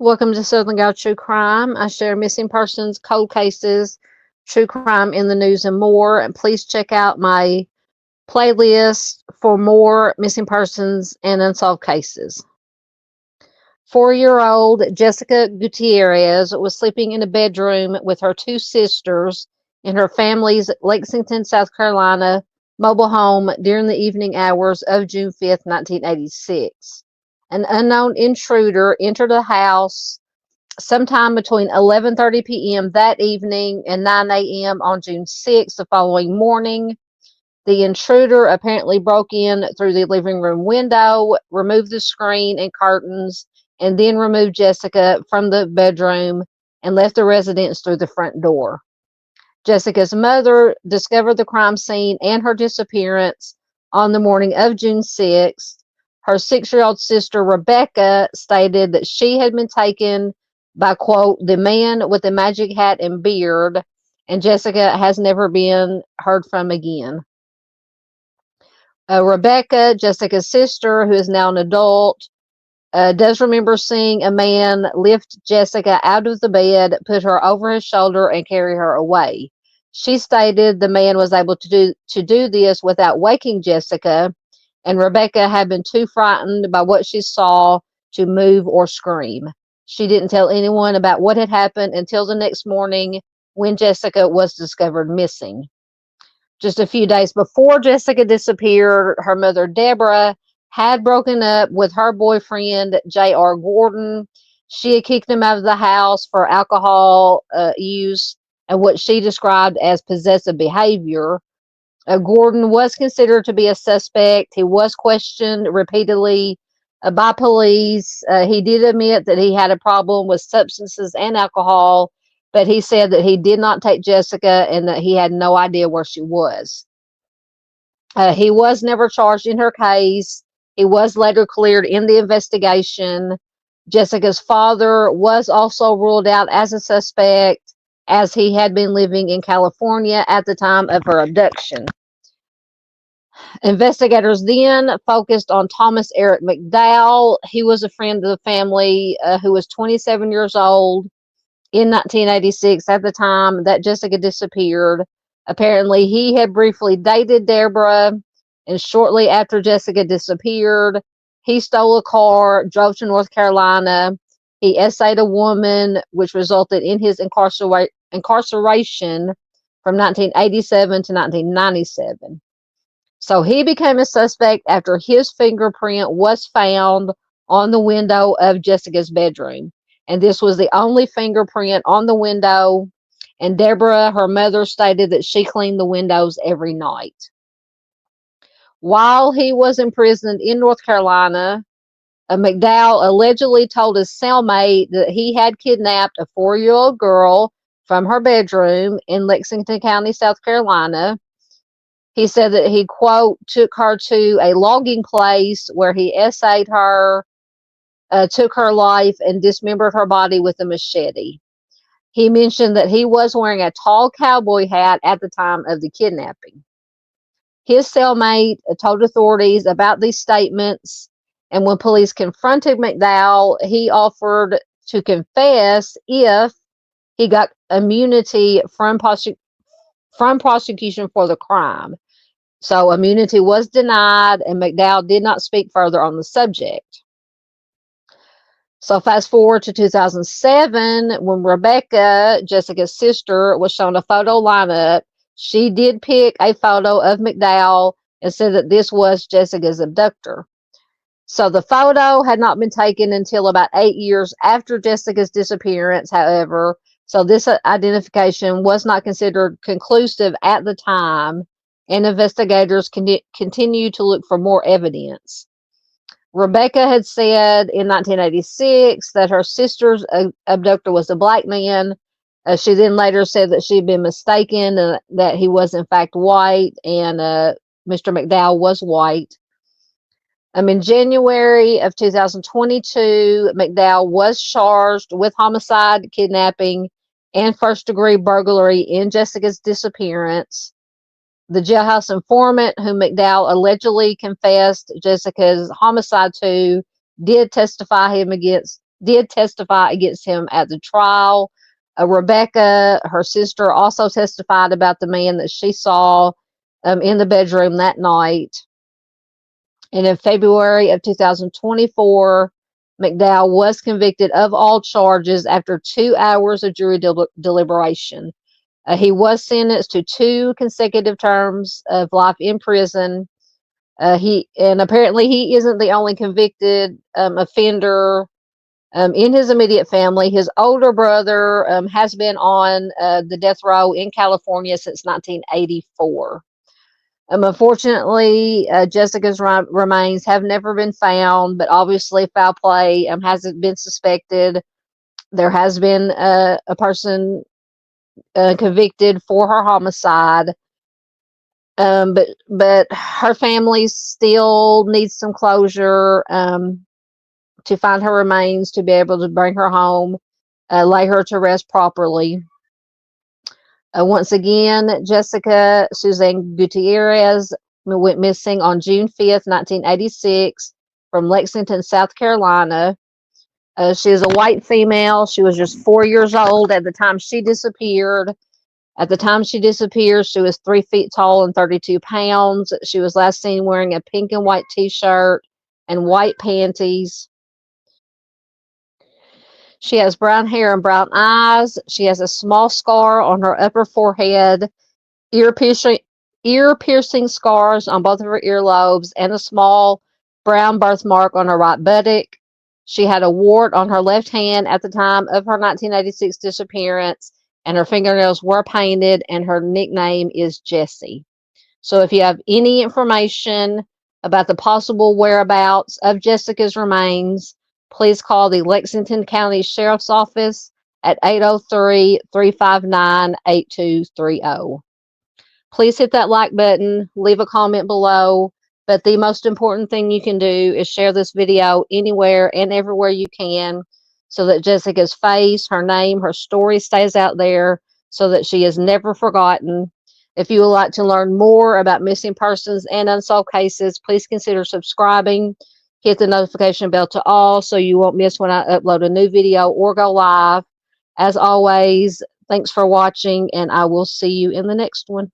Welcome to Southern Gal True Crime. I share missing persons, cold cases, true crime in the news, and more. And please check out my playlist for more missing persons and unsolved cases. 4-year-old Jessica Gutierrez was sleeping in a bedroom with her two sisters in her family's Lexington, South Carolina mobile home during the evening hours of June 5th, 1986. An unknown intruder entered the house sometime between 11:30 p.m. that evening and 9 a.m. on June 6th, the following morning. The intruder apparently broke in through the living room window, removed the screen and curtains, and then removed Jessica from the bedroom and left the residence through the front door. Jessica's mother discovered the crime scene and her disappearance on the morning of June 6th. Her 6-year-old sister, Rebecca, stated that she had been taken by, quote, the man with the magic hat and beard, and Jessica has never been heard from again. Rebecca, Jessica's sister, who is now an adult, does remember seeing a man lift Jessica out of the bed, put her over his shoulder, and carry her away. She stated the man was able to do this without waking Jessica, and Rebecca had been too frightened by what she saw to move or scream. She didn't tell anyone about what had happened until the next morning when Jessica was discovered missing. Just a few days before Jessica disappeared, her mother, Deborah, had broken up with her boyfriend, J.R. Gordon. She had kicked him out of the house for alcohol use and what she described as possessive behavior. Gordon was considered to be a suspect. He was questioned repeatedly by police. He did admit that he had a problem with substances and alcohol, but he said that he did not take Jessica and that he had no idea where she was. He was never charged in her case. He was later cleared in the investigation. Jessica's father was also ruled out as a suspect, as he had been living in California at the time of her abduction. Investigators then focused on Thomas Eric McDowell. He was a friend of the family who was 27 years old in 1986 at the time that Jessica disappeared. Apparently, he had briefly dated Deborah, and shortly after Jessica disappeared, he stole a car, drove to North Carolina. He essayed a woman, which resulted in his incarceration from 1987 to 1997. So he became a suspect after his fingerprint was found on the window of Jessica's bedroom. And this was the only fingerprint on the window. And Deborah, her mother, stated that she cleaned the windows every night. While he was imprisoned in North Carolina, McDowell allegedly told his cellmate that he had kidnapped a 4-year-old girl from her bedroom in Lexington County, South Carolina. He said that he, quote, took her to a logging place where he essayed her, took her life, and dismembered her body with a machete. He mentioned that he was wearing a tall cowboy hat at the time of the kidnapping. His cellmate told authorities about these statements, and when police confronted McDowell, he offered to confess if he got immunity from prosecution for the crime. So immunity was denied, and McDowell did not speak further on the subject. So fast forward to 2007, when Rebecca, Jessica's sister, was shown a photo lineup. She did pick a photo of McDowell and said that this was Jessica's abductor. So the photo had not been taken until about 8 years after Jessica's disappearance, however. So this identification was not considered conclusive at the time, and investigators continue to look for more evidence. Rebecca had said in 1986 that her sister's abductor was a black man. She then later said that she had been mistaken and that he was in fact white, and Mr. McDowell was white. In January of 2022, McDowell was charged with homicide, kidnapping, and first-degree burglary in Jessica's disappearance. The jailhouse informant, whom McDowell allegedly confessed Jessica's homicide to, did testify him against did testify against him at the trial. Rebecca, her sister, also testified about the man that she saw in the bedroom that night. And in February of 2024, McDowell was convicted of all charges after 2 hours of jury deliberation. He was sentenced to 2 consecutive terms of life in prison. Apparently he isn't the only convicted offender in his immediate family. His older brother has been on the death row in California since 1984. Unfortunately, Jessica's remains have never been found, but obviously foul play hasn't been suspected. There has been a person convicted for her homicide, but her family still needs some closure to find her remains, to be able to bring her home, lay her to rest properly. Once again, Jessica Suzanne Gutierrez went missing on June 5th, 1986, from Lexington, South Carolina. She is a white female. She was just 4 years old at the time she disappeared. At the time she disappeared, she was 3 feet tall and 32 pounds. She was last seen wearing a pink and white t-shirt and white panties. She has brown hair and brown eyes. She has a small scar on her upper forehead, ear-piercing scars on both of her earlobes, and a small brown birthmark on her right buttock. She had a wart on her left hand at the time of her 1986 disappearance, and her fingernails were painted, and her nickname is Jessie. So if you have any information about the possible whereabouts of Jessica's remains, please call the Lexington County Sheriff's Office at 803-359-8230. Please hit that like button, leave a comment below, but the most important thing you can do is share this video anywhere and everywhere you can, so that Jessica's face, her name, her story stays out there, so that she is never forgotten. If you would like to learn more about missing persons and unsolved cases, please consider subscribing. Hit the notification bell to all so you won't miss when I upload a new video or go live. As always, thanks for watching, and I will see you in the next one.